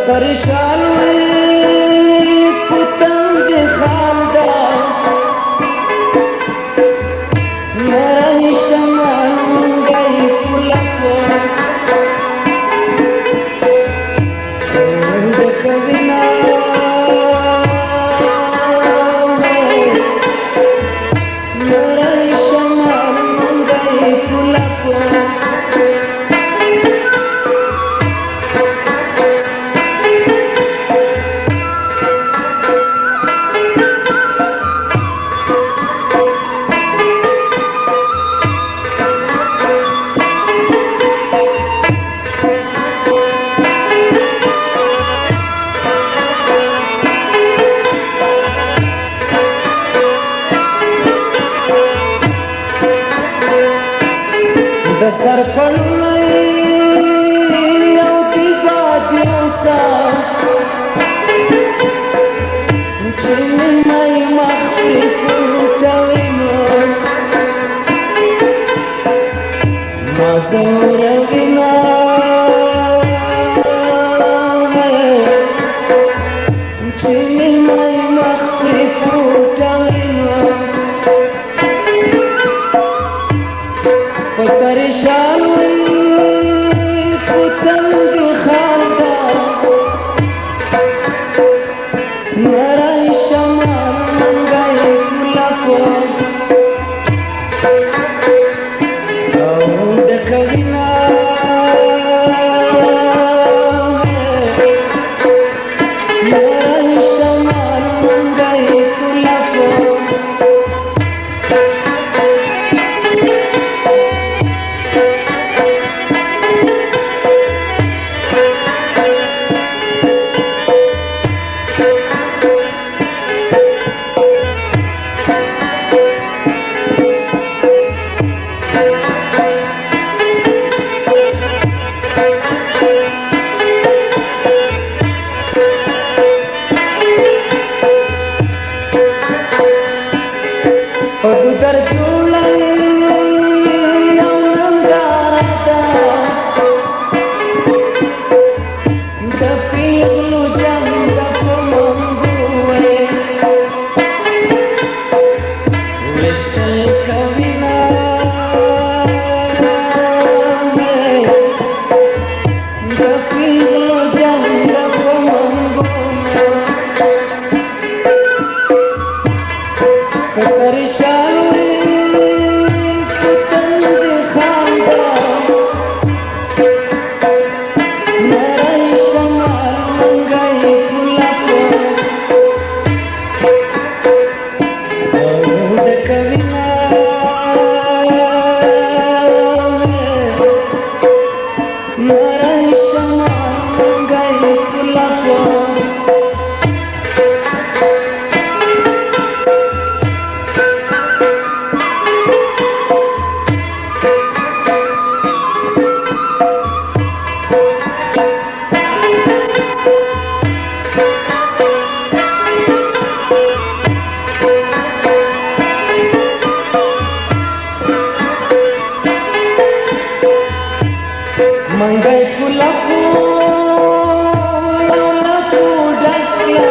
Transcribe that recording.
سر شالوی پتنگ خالدا نرای شمال منگای پلکو دکوینا نرای شمال منگای پلکو د سر پړوی او دی بادیو سا چې مې مخ پرې پټوي نو ما زوروي نه چې مې مخ پرې پټوي نو سر شالوی پتنگ خالدا نرای شمال منگای پلکو او دکوینا نرای شمال منگای پلکو در جوړای او ننداره ده د پیغلو جنګ په منګوې وشتل کوینا د پیغلو جنګ په منګوې سر شالوی پتنگ خالدا نرای شمال منگای پلکو او دکوینا نرای شمال منگای پلکو मंगई पुलकू लकू डकला